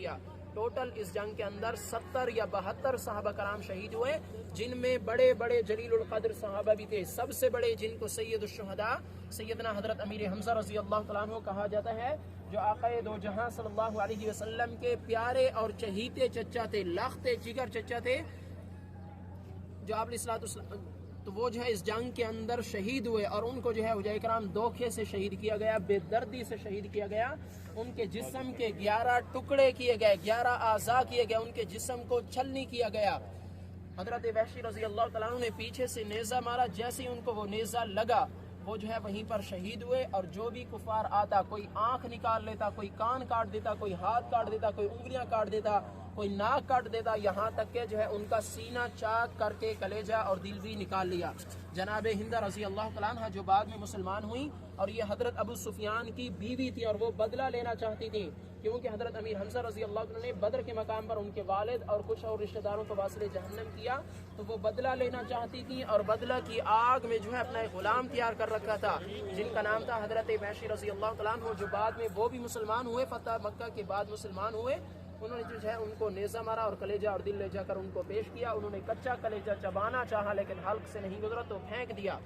کیا۔ ٹوٹل اس جنگ کے اندر 70 یا 72 صحابہ کرام شہید ہوئے، جن میں بڑے بڑے جلیل القدر صحابہ بھی تھے۔ سب سے بڑے جن کو سید الشہداء سیدنا حضرت امیر حمزہ رضی اللہ تعالیٰ عنہ کہا جاتا ہے، جو آقا دو جہاں صلی اللہ علیہ وسلم کے پیارے اور چہیتے چچا تھے، لخت جگر چچا تھے، جو آپ علیہ السلام تو وہ جو ہے اس جنگ کے اندر شہید ہوئے، اور ان کو جو ہے اولیاء کرام دھوکے سے شہید کیا گیا، بے دردی سے شہید کیا گیا۔ ان کے جسم کے 11 ٹکڑے کیے گئے، 11 اعضاء کیے گئے، ان کے جسم کو چھلنی کیا گیا۔ حضرت وحشی رضی اللہ تعالیٰ عنہ نے پیچھے سے نیزہ مارا، جیسے ہی ان کو وہ نیزہ لگا وہ جو ہے وہیں پر شہید ہوئے۔ اور جو بھی کفار آتا، کوئی آنکھ نکال لیتا، کوئی کان کاٹ دیتا، کوئی ہاتھ کاٹ دیتا، کوئی انگلیاں کاٹ دیتا، کوئی ناک کاٹ دیتا، یہاں تک کہ جو ہے ان کا سینہ چاک کر کے کلیجہ اور دل بھی نکال لیا۔ جناب ہند رضی اللہ تعالیٰ عنہ جو بعد میں مسلمان ہوئی، اور یہ حضرت ابو سفیان کی بیوی تھی، اور وہ بدلہ لینا چاہتی تھی، کیونکہ حضرت امیر حمزہ رضی اللہ عنہ نے بدر کے مقام پر ان کے والد اور کچھ اور رشتہ داروں کو واصل جہنم کیا، تو وہ بدلہ لینا چاہتی تھی، اور بدلہ کی آگ میں جو ہے اپنا ایک غلام تیار کر رکھا تھا، جن کا نام تھا حضرت وحشی رضی اللہ تعالیٰ عنہ، جو بعد میں وہ بھی مسلمان ہوئے، فتح مکہ کے بعد مسلمان ہوئے۔ انہوں نے جو ہے ان کو نیزہ مارا اور کلیجہ اور دل لے جا کر ان کو پیش کیا۔ انہوں نے کچا کلیجہ چبانا چاہا، لیکن حلق سے نہیں گزرا تو پھینک دیا۔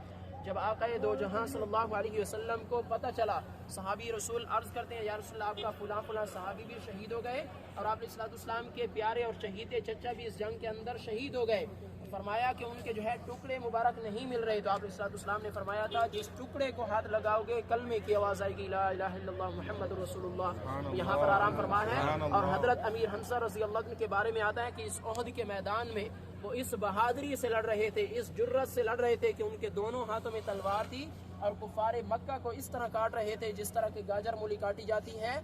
جب آقا دو جہاں صلی اللہ علیہ وسلم کو پتہ چلا، صحابی رسول عرض کرتے ہیں، یا رسول اللہ، آپ کا فلاں فلاں صحابی بھی شہید ہو گئے، اور آپ علیہ السلام کے پیارے اور چہیتے چچا بھی اس جنگ کے اندر شہید ہو گئے۔ فرمایا کہ ان کے جو ہے ٹکڑے مبارک نہیں مل رہے، تو آپ علیہ السلام نے فرمایا تھا، جس ٹکڑے کو ہاتھ لگاؤ گے کلمے کی آواز آئے گی، لا الہ الا اللہ محمد رسول اللہ، یہاں پر آرام فرما ہے۔ اور حضرت امیر حمزہ رضی اللہ عنہ کے بارے میں آتا ہے کہ اس احد کے میدان میں وہ اس بہادری سے لڑ رہے تھے، اس جرت سے لڑ رہے تھے کہ ان کے دونوں ہاتھوں میں تلوار تھی، اور کفار مکہ کو اس طرح کاٹ رہے تھے جس طرح کہ گاجر مولی کاٹی جاتی ہے۔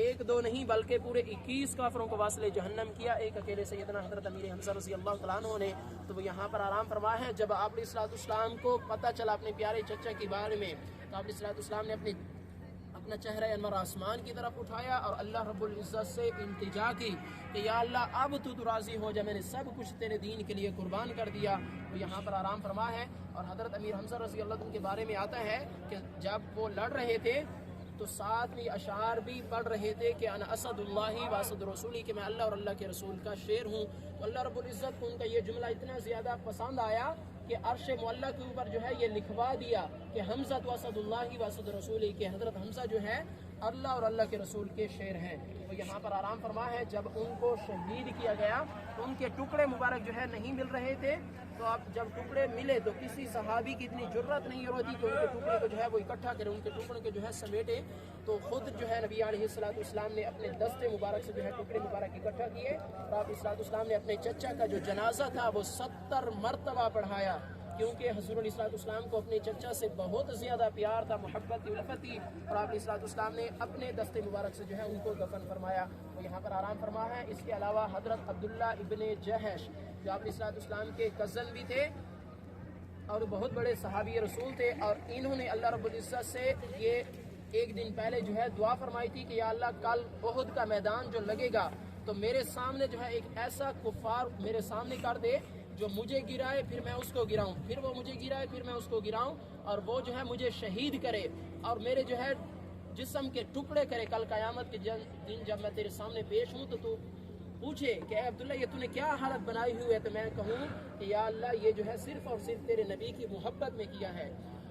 ایک دو نہیں بلکہ پورے 21 کافروں کو واصل جہنم کیا، ایک اکیلے سیدنا حضرت امیر حمزہ رضی اللہ تعالیٰ عنہ نے۔ تو وہ یہاں پر آرام فرما ہے۔ جب آپ علیہ السلام کو پتہ چلا اپنے پیارے چچا کے بارے میں، تو آپ علیہ السلام نے اپنا چہرہ انور آسمان کی طرف اٹھایا اور اللہ رب العزت سے التجا کی کہ یا اللہ اب تو راضی ہو جا، میں نے سب کچھ تیرے دین کے لیے قربان کر دیا۔ وہ یہاں پر آرام فرما ہے۔ اور حضرت امیر حمزہ رضی اللہ عنہ کے بارے میں آتا ہے کہ جب وہ لڑ رہے تھے تو ساتھ میں اشعار بھی پڑھ رہے تھے کہ انا اسد اللہ و اسد رسولی، کہ میں اللہ اور اللہ کے رسول کا شیر ہوں۔ تو اللہ رب العزت کو ان کا یہ جملہ اتنا زیادہ پسند آیا کہ عرش معلیٰ کے اوپر جو ہے یہ لکھوا دیا کہ حمزہ تو اسد اللہ و اسد رسولی، کہ حضرت حمزہ جو ہے اللہ اور اللہ کے رسول کے شیر ہیں۔ تو یہاں پر آرام فرما ہے، جب ان کو شہید کیا گیا تو ان کے ٹکڑے مبارک جو ہے نہیں مل رہے تھے، تو اب جب ٹکڑے ملے تو کسی صحابی کی اتنی جرت نہیں ہوتی کہ ان کے ٹکڑے کو جو ہے وہ اکٹھا کرے، ان کے ٹکڑے کو جو ہے سمیٹے، تو خود جو ہے نبی علیہ السلام نے اپنے دستے مبارک سے جو ہے ٹکڑے مبارک اکٹھا کیے، اور آپ علیہ السلام نے اپنے چچا کا جو جنازہ تھا وہ 70 مرتبہ پڑھایا، کیونکہ حضور علیہ السلام کو اپنے چچا سے بہت زیادہ پیار تھا، محبت تھی، الفت تھی، اور آپ علیہ السلام نے اپنے دستے مبارک سے جو ہے ان کو دفن فرمایا۔ وہ یہاں پر آرام فرما ہے۔ اس کے علاوہ حضرت عبداللہ ابن جہش جو آپ علیہ السلام کے کزن بھی تھے اور بہت بڑے صحابی رسول تھے، اور انہوں نے اللہ رب العزت سے یہ ایک دن پہلے جو ہے دعا فرمائی تھی کہ یا اللہ کل احد کا میدان جو لگے گا تو میرے سامنے جو ہے ایک ایسا کفار میرے سامنے کر دے جو مجھے گرائے پھر میں اس کو گراؤں، پھر وہ مجھے گرائے پھر میں اس کو گراؤں، اور وہ جو ہے مجھے شہید کرے اور میرے جو ہے جسم کے ٹکڑے کرے کل قیامت کے دن جب میں تیرے سامنے پیش ہوں، تو پوچھے کہ اے عبداللہ یہ تو نے کیا حالت بنائی ہوئی ہے، تو میں کہوں کہ یا اللہ یہ جو ہے صرف اور صرف تیرے نبی کی محبت میں کیا ہے۔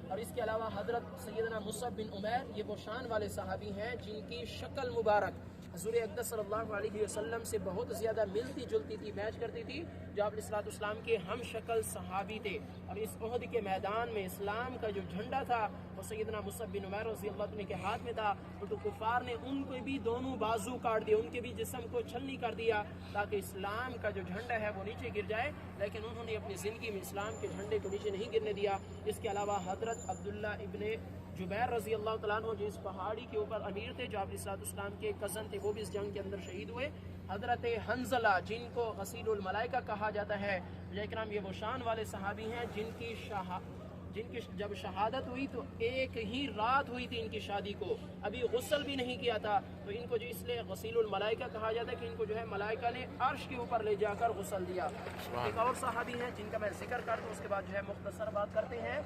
اور اس کے علاوہ حضرت سیدنا مصعب بن عمیر یہ وہ شان والے صحابی ہیں جن کی شکل مبارک حضور اقدس صلی اللہ علیہ وسلم سے بہت زیادہ ملتی جلتی تھی، میچ کرتی تھی، جو آپ علیہ السلام کے ہم شکل صحابی تھے۔ اور اس احد کے میدان میں اسلام کا جو جھنڈا تھا وہ سیدنا مصعب بن عمیر رضی اللہ عنہ کے ہاتھ میں تھا، تو کفار نے ان کو بھی دونوں بازو کاٹ دیے، ان کے بھی جسم کو چھلنی کر دیا تاکہ اسلام کا جو جھنڈا ہے وہ نیچے گر جائے، لیکن انہوں نے اپنی زندگی میں اسلام کے جھنڈے کو نیچے نہیں گرنے دیا۔ اس کے علاوہ حضرت عبداللہ ابن جبیر رضی اللہ تعالیٰ عنہ جو اس پہاڑی کے اوپر امیر تھے، جو آپ علیہ السلام کے کزن تھے، وہ بھی اس جنگ کے اندر شہید ہوئے۔ حضرت حنزلہ جن کو غسیل الملائکہ کہا جاتا ہے، اکرام یہ وہ شان والے صحابی ہیں جن کی جب شہادت ہوئی تو ایک ہی رات ہوئی تھی ان کی شادی کو، ابھی غسل بھی نہیں کیا تھا، تو ان کو جو اس لیے غسیل الملائکہ کہا جاتا ہے کہ ان کو جو ہے ملائکہ نے عرش کے اوپر لے جا کر غسل دیا۔ ایک اور صحابی ہیں جن کا میں ذکر کر دوں، اس کے بعد جو ہے مختصر بات کرتے ہیں،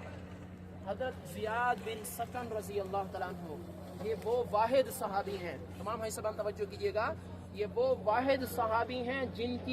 حضرت زیاد بن سکن رضی اللہ تعالیٰ عنہ، یہ وہ واحد صحابی ہیں، تمام بھائی صاحب توجہ کیجیے گا، یہ وہ واحد صحابی ہیں جن کی